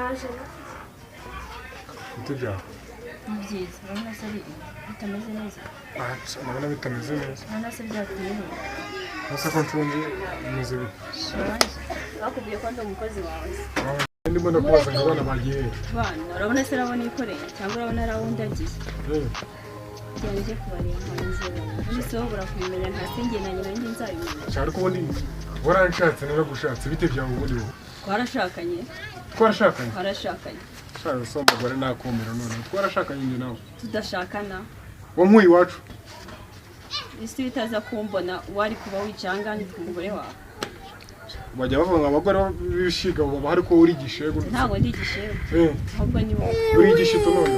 naje Utujya ni byiza urabona se bitameze neza nabona bitameze neza urabona se byateye ese ko nshonje bimeze bite bakubwiye ko ndi umukozi wawe ndimo ndakubaza ngo abana bagiye bana urabona se urabona ikoreye cyangwa urabona ari aho ndagiye njye kubareba hanze ubundi se wowe urakubimenya nta singe na nyina njye nzabimenya cyari ko ubundi waranshatse naragushatse bite byawe ubundi wowe twarashakanye twarashakanye shaka so umugore nakumira none twarashakanye njye nawe tudashakana wankuye iwacu isi bitaza kumbona wari kuba wicanga ni umugore wawe bajya bavuga ngo abagore b'ibishiga baba hari ko uri gishego ntabwo ndi gishego ahubwo ni wowe uri gishito none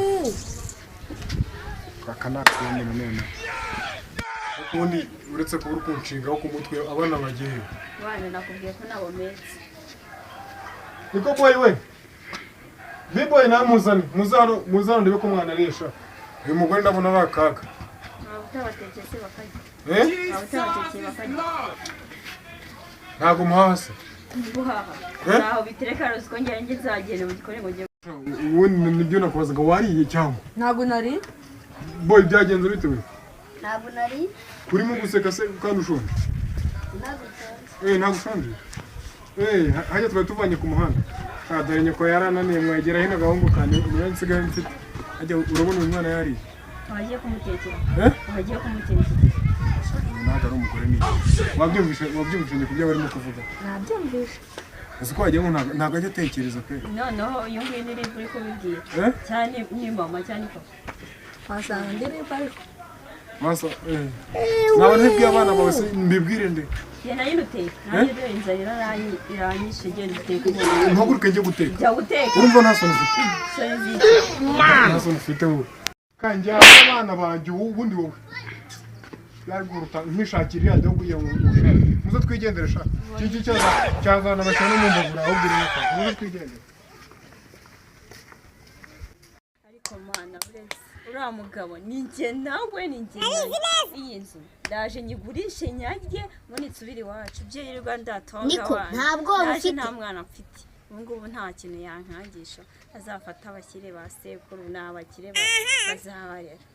akanakumira none ubundi uretse kuba uri kunshingaho ku mutwe abana bagiye bana nakubwiye ko nabo metse niko boy we biboy namuzane muzano ndebe ko mwana aresha uyu mugore ndabona ari akaga utabatekeye se bakajya utabatekeye bakajya ntago muhase nguhaha naho bitereka rusiko ngera nge nzagenda mu gikore ngo nge ubundi nibyo nakubaza ngo wariye cyangwa ntabwo nari boy byagenze bite we ntabwo nari urimo guseka se kandi ushonje ntabwo ushonje hajya twari tuvanye ku muhanda dore nyoko yarananiye mwegera hino agahungu kanjye niyo nsigaye mfite hajya urabona uyu mwana yariye wagiye kumutekera wagiye kumutekera ntabwo ari umugore ni wabyumvise ku byo barimo kuvuga nabyumvise ese ko wagira ngo ntabwo ajya atekereza pe noneho iyo ngiyo ni uri kubibwira cyane ni mama cyane papa wasanga ndirimba ariko masa naba ntibwiye abana bawe se mbibwire nde ye nayo uteka nanjye dore inzara iranyishe genda uteka ntuhaguruke njye guteka jya guteka urumva nta soni ufite nta soni ufite wowe kanjye abana banjye ubundi wowe yariguruta nkishakira iriya deo kugira ngo ushake muze twigendere sha iki cyazana bashyira no mu mbabura ahubwo uri nako muze twigendere ariko mana uretse uriya mugabo ni njye nawe ni njye iyi nzu ndaje nyigurishe nyarye muri nsubire iwacu byirirwa ndatonga abana ntabwo ufite nta mwana mfite ubu ngubu nta kintu yankangisha azafata abakire ba sekuru n'abakire bazabarera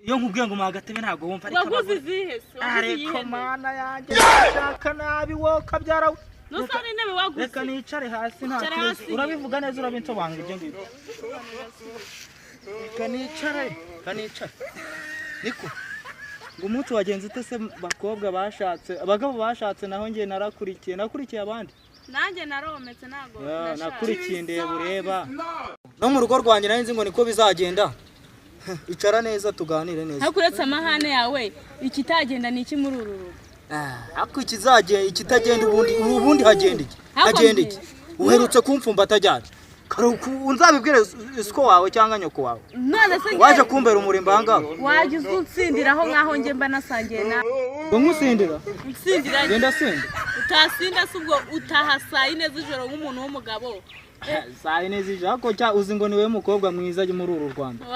iyo nkubwiye ngo magatebe ntago wumva ariko mana yanjye shaka nabi wo kabyara nusane intebe waguze reka nicare hasi nta kibazo urabivuga neza urabinsobanura ibyo ngibyo reka nicare niko ngo umunsi wagenze ute se bakobwa bashatse abagabo bashatse naho ngiye nakurikiye abandi nanjye narometse nago nakurikiye ndeba ureba no mu rugo rwanjye nari nzi ngo niko bizagenda icara neza tuganire neza hakuretse amahane yawe ikitagenda ni iki muri uru rugo ako ikitagenda ubundi hagenda iki uherutse kumfumba atajyana unzabibwire isiko wawe cyangwa nyoko wawe waje kumbera umurimbo ahangaha waje uzutsindiraho nkaho nge mba nasangiye nawe ngo nkusindira genda sinda utasinda se ubwo utaha saa yine z'ijoro nk'umuntu w'umugabo saa yine z'ijoro ariko uzi ngo niwe mukobwa mwiza muri uru Rwanda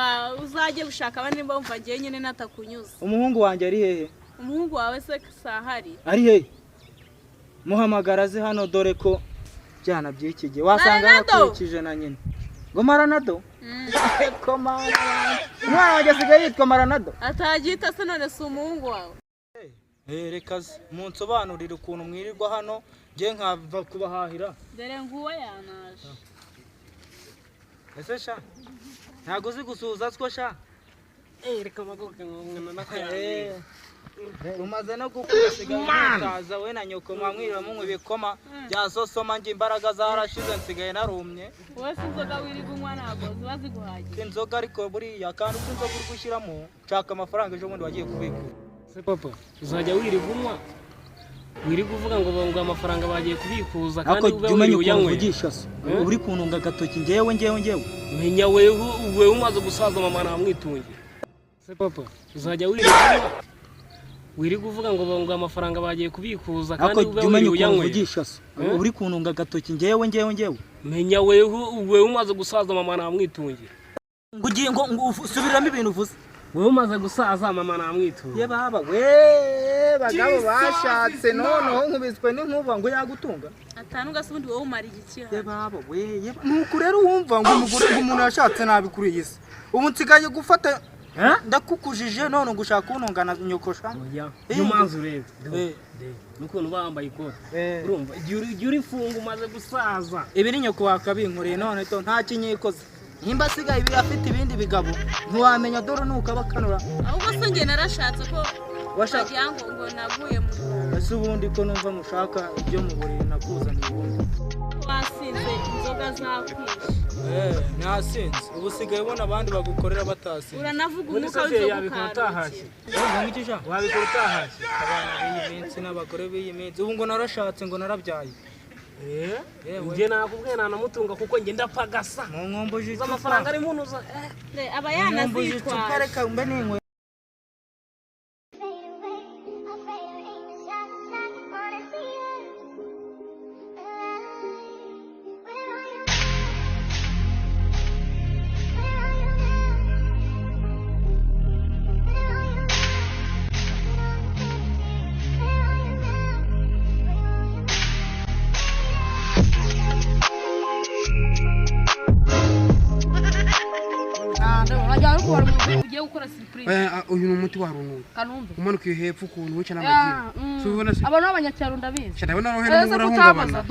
uzajye gushaka abandi nimba wumva ngewe nyine natakunyuze umuhungu wanjye ari hehe umuhungu wawe se sahari ari hehe muhamagara aze hano dore ko byana by'ikigihe wasanga yarakurikije na nyine ngo Maranado ko mwana umwana wanjye asigaye yitwa Maranado atagita se none si umuhungu wawe reka munsobanurire ukuntu mwirirwa hano ngiye nkava kubahahira dore nguwo yanaje ese sha ntago uzi gusuhuza siko sha reka maguke umaze no gukurasiga utaza we na nyoko mwamwirira munywa ibikoma bya sosoma nge imbaraga zarashize nsigaye narumye wowe se inzoga wirirwa unywa ntabwo ziba ziguhagiye inzoga ariko buriya kandi uko inzoga uri gushyiramo nshaka amafaranga ejo bundi wagiye kubikura Se papa uzajya wirigumwa kuvuga ngo bonga amafaranga bagiye kubikuza kandi umenye uyanywesha so uri kuntunga agatoki ngewe menya wewe umaze gusaza mama namwitungiye. Se papa uzajya wiriguvuga ngo bonga amafaranga bagiye kubikuza kandi umenye uyanywesha so uri kuntunga agatoki ngewe menya wewe umaze gusaza mama namwitungiye. Ngugiye ngo usubiramo ibintu uvuze. Wewe umaze gusaza mama namwitungiye. Ye baba we bagabo bashatse none nkubiswe n'inkuba ngo yagutunga. Atanu gasundi wowe umara igiki. Ye baba we nuko rero wumva ngo umugore umuntu yashatse nabi kuri iyi si. Ubu nsigaye gufata ndakukujije none ngushaka kuntungana nyokosha. Oya. Yo manzu rebe. Nukuntu bambaye ikote. Urumva igihe uri funga umaze gusaza. Ibi ni nyoko wakabinkoreye none to nta kinyikoze. Nimba sigaye afite ibindi bigabo ntiwamenya dore nuko abakanura. Ahubwo se nge narashatse ko wagira ngo naguye mu ese ubundi ko numva mushaka ibyo mu buriri nakuzanye ubundi. Wasinze inzoga zakwishe. Nasinze ubu sigaye ubona abandi bagukorera batasi. Uranavuga umuka w'izokutahashye. Ngikisha wabikora utahashye. Abana b'iyi minsi n'abagore b'iyi minsi ubu ngo narashatse ngo narabyaye. Nge nakubwiye nanamutunga kuko nge ndapagasa. Mu nkombo jitwa amafaranga ari munuza. Abayana zitwa. Reka mbe ninkwe. Ugiye gukora surprise. Uyu ni umuti wa rununu. Kanumbe. Umanukiye hepfo ukuntu wica n'amagira. Subona se. Abantu b'abanyacyaro ndabizi. Cyane nohera n'urahungabana.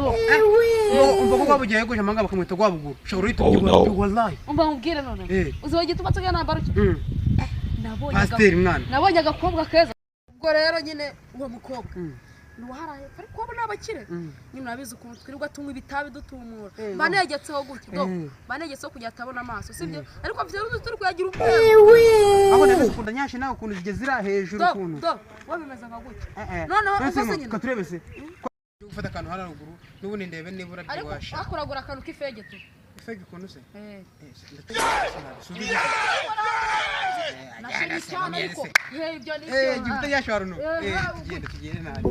Umva ko kwabugiye gusha manga bakamwita gwabuguru. Shawuri tugwa wallahi. Umva mubwire none. Uzi gituma tugana baruki. Nabonye Pasteur mwana. Nabonye agakobwa keza. Ubwo rero nyine uwo mukobwa. Nuharaye ari kwabo nabakire. Nyine nabizi ukuntu twirirwa tunywa ibitabi dutumura. Banegetseho gutyo. Banegetseho kujya atabona amaso sibyo. Ariko byo turi kuyagira ubwenge. Abo ndakunda nyashi nawe ukuntu zigezira hejuru ukuntu. Wabimeze nka gutyo. Noneho ufase nyine. Katurebese. Gufata akantu haraguru n'ubundi ndebe nibura byibasha. Ariko akuragura akantu k'ifege tu. Ifege ukuntu se? Gifite yashwara no. Tugende nabi.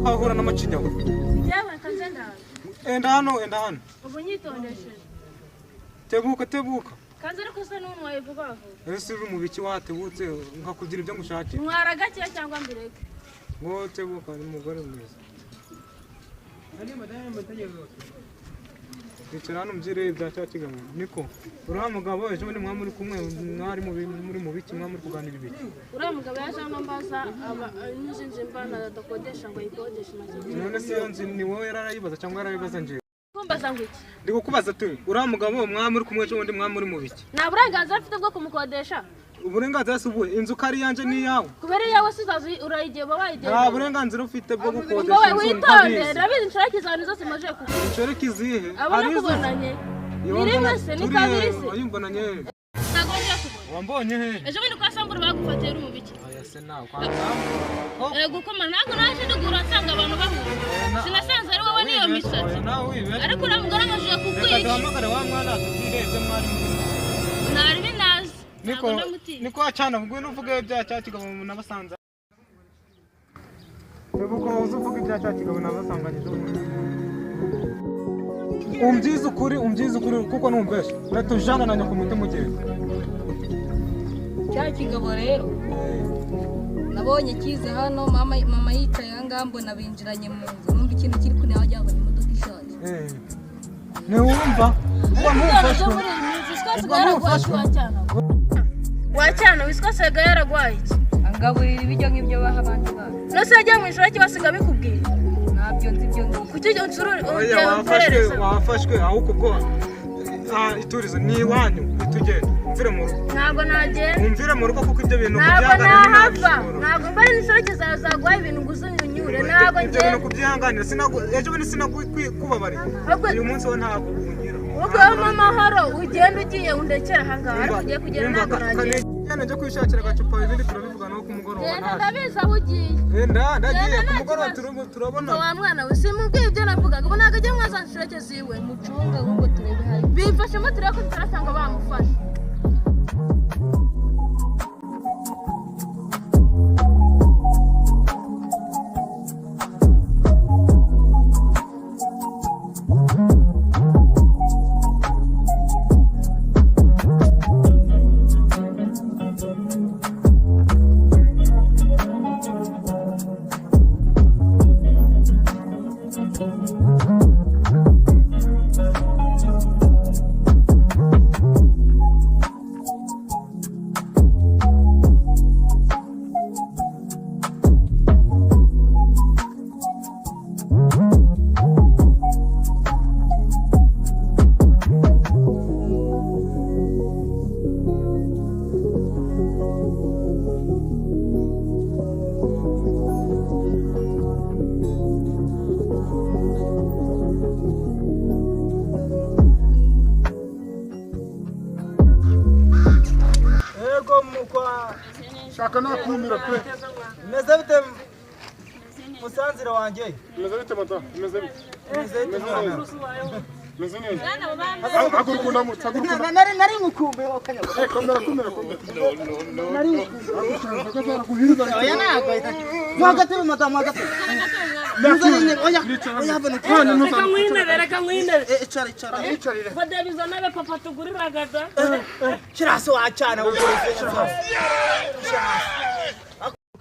Ahura n'amacinya we. Yawe kanzenda. Enda hano. Ubu nyitondesheje. Tebuka. Kanze ariko se n'umuntu wayivuga vuba. Ese uri mu biki watebutse nkakugira ibyo ngushakira. Mwara gake cyangwa mbireke. Ngo tebuka ni umugore mwiza. Ari madame mbategero. Bicara hano mbyire bya cyakigamo. Niko. Uriya mugabo ejo ni mwamuri kumwe mwari muri mu biki mwamuri kuganira ibiki. Uriya mugabo yaje hano mbaza n'inzinzi mbana adakodesha ngo yikodeshe make. None se yonzi ni wowe yarayibaza cyangwa yarabibaza nje. Kumbaza ngo iki? Ndi kukubaza tu. Uriya mugabo mwamuri kumwe ejo ndi mwamuri mu biki. Nta burenganzira afite bwo kumukodesha. Uburenganzira subuye inzu kari yanje ni yawe. Kubera yawe sizazi urayigiye babayigiye. Nta burenganzira ufite bwo gukodesha inzu. Wowe witonde rabizi nshaka izana zose maje kuko. Nshoreke izihe? Ari kubonanye. Niri wese ni kabirisi. Wayimbonanye. Ntagonje kubona. Wambonye he? Ejo bundi kwa sambura bagufatira mu biki? Aya se nawe kwa sambura. Gukoma ntago naje ndugura nsanga abantu bahura. Sinasanze ari wowe niyo misatsi. Ariko uramugora amajije kukwica. Reka duhamagare wa mwana tutireze mwari mu. Nari binazi. Niko acana ubwo nuvuga ibya cyakigabo nabasanza. Tebuko uzuvuga ibya cyakigabo nabasanganyije. Umjiza ukuri kuko numbesha. Uratujana nanya ku mutima ugenda. Cyakigabo rero. Nabonye kize hano mama yicaye angambo nabinjiranye mu nzu. Numva ikintu kiri kune wajya ngo imodoka ishaje. Ne wumva? Wacyana wiswasega yaragwaye iki? Angaburira ibijyo nk'ibyo baha abandi bana. Nose yajya mu ishuri kibasiga bikubwiye. Nabyo nzi byo ngiye. Kuki unsuru wafashwe aho kubwo iturize ni iwanyu nitugende umvire mu rugo ntabwo nagenda umvire mu rugo kuko ibyo bintu ntabwo nahava ntabwo mbari n'ishoke zawe zaguhaye ibintu gusa unyure ntabwo ibyo bintu kubyihanganira ejo bundi sinakubabariye uyu munsi wo ntabwo unyira ubwo amahoro ugenda ugiye undekera ahangaha ariko ugiye kugera ntabwo nagenda njya kwishakira agacupa ibindi turabivuga no ku mugoroba ndabizi aho ugiye ndagiye ku mugoroba turabona wa mwana we simubwiye ibyo navugaga ubu ntabwo ajya mwazana inshoreke ziwe mucunga ahubwo turebe hari bifashemo turebe ko tutarasanga bamufashe shaka nakumira pe Meze bite musanzire wanjye meze bite mata meze bite meze neza nari ngukumbe wakanya komera nari ngukumbe oya nago mwagate mata mwagate reka mwinere icara badebiza nabe papa tugurira gada kiraso wacana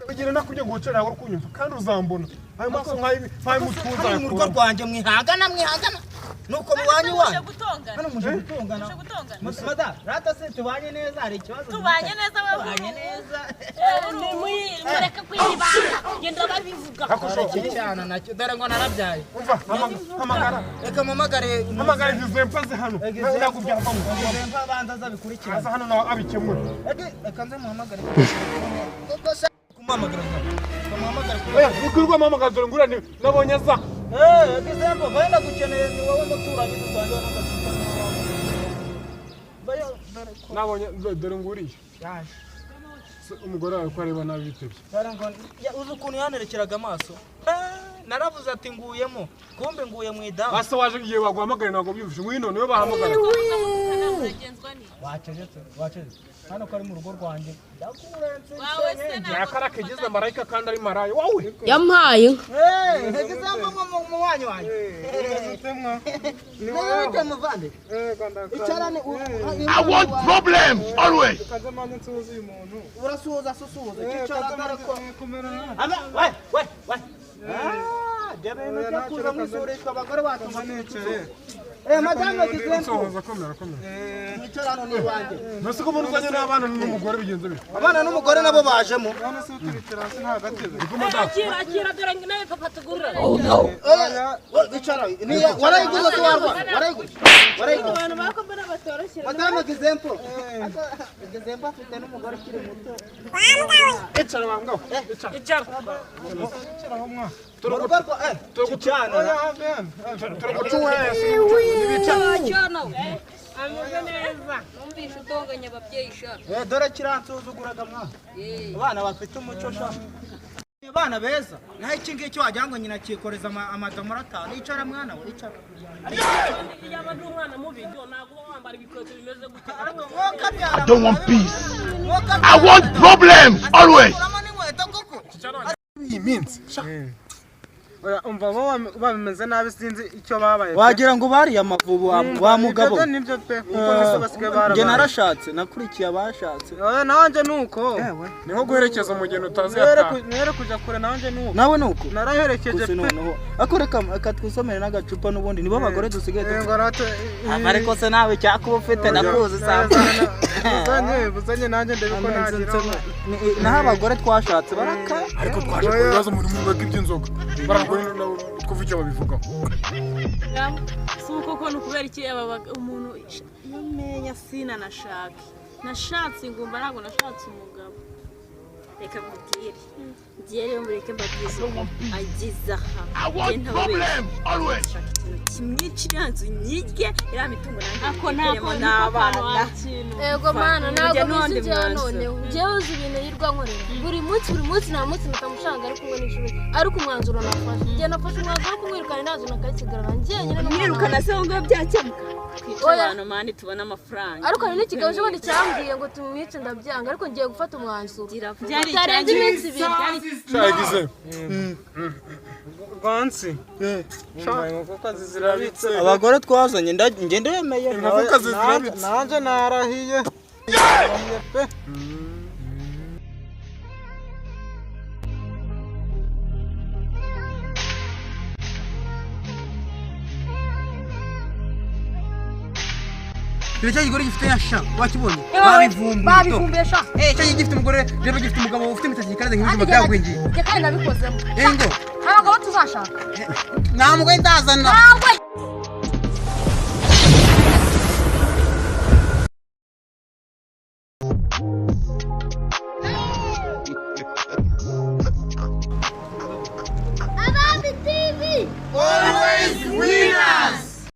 kugira nakujye gucera aho kunyumva kandi uzambona ayo maso nkayi mutuza mu rugo rwanjye mwihangana nuko mubanyi wanyu hano muje gutongana mada rata se tubanye neza hari ikibazo tubanye neza wewe tubanye neza mureka kwibanga genda babivuga akushokiye cyane nacyo dore ngo narabyaye umva hamagara reka mamagare izimpaze hano nakubya hava mu zempa banza zabikurikira aza hano nawe abikemura reka nze muhamagare kumamagara kumamagara ukwirwa mamagara dore ngurane nabonye za example baenda gukeneye ni wowe muturanyi dusangiye n'agacupa bayo nabonye dore nguriye umugore wawe ko areba nabi bitebye uzi ukuntu yanerekeraga amaso naravuze ati nguyemo kumbe nguye mu idamu ase waje igihe waguhamagara ntabwo byumvishe ngwino niwe bahamagara waceze hano ko ari mu rugo rwanjye yakara kigeze marayika kandi ari marayo wowe yampaye example mu wanyu wanyu niwe muvande icarane I want problem always. urasuhuza susuhuza kicara dore ko we debe no kuza mwisoreshwa abagore bacu madame gizenso komera icarano ni wanjye nose ko umuntu uzanye n'abana n'umugore bigenze bite abana n'umugore nabo bajemo akira dore nawe papa tugurira icara ni warayiguze to warayiguze abantu bakombera batoroshye madame gizenso gizenso afite n'umugore kiri muto icara wangaho icara turugo turugucana ameze neza numvishe utonganya ababyeyi sha dore kiransuzuguraga mwa abana bafite umuco sha abana beza naho iki ngiki wagira ngo nyina kikoreza amadomora 5 icara mwana we icara yaba ari umwana mubi ntabwo wambara ibikoresho bimeze gutya I don't want peace. I want problems always. iyi minsi umva bo bameze nabi sinzi icyo babaye wagira ngo bari amavubu wa mugabo nibyo pe kuko nise basigaye barabaye nge narashatse nakurikiye abashatse nanje nuko niho guherekeza umugeni utazi nere kuja kure nanje nuko nawe nuko naraherekeje pe noneho akoreka twisomere n'agacupa n'ubundi nibo bagore dusigaye ngorate ariko se nawe cyakuba ufite nakuzi samba buzanye nanje ndebe ko nagira naho abagore twashatse baraka ariko twaje ku bibazo muri mu bw'inzoga baragwe twumva icyo babivugaho. Si uko ko nukubera iki umuntu yamenya sina nashatse ingumba ntabwo nashatse umugabo. Reka mubwire ngiye rero mureke mbabwize agize aha kimwicira nzu nyirye iriya mitungo nanjye n'abana. Ego mana ntabwo bizijya none njyewe uzi ibintu yirwa nkorera buri munsi nta munsi nakamushanga ari kumwe n'ishuri ariko umwanzuro nafashe njye nafashe umwanzuro wo kumwirukana nazo nakayisigarana njye nyine mwirukana se ngo byakemuka kwica abantu mani tubona amafaranga ariko hari n'ikigabo cy'ubundi cyambwiye ngo tumwice ndabyanga ariko ngiye gufata umwanzuro byarenze iminsi ibiri Shagize. Gansi. Abagore twazanye ngende yemeye. Inkokoka zirabitse. Nanje narahiye. Kile gigore gifite yasha wakibonye babivumbuye sha cyo gifite umugore rero gifite umugabo ufite imitasi kandi nk'ibyo byagwengiye kandi nabikozemo ngo abagabo tuzashaka nta mugore ndazana ntabwo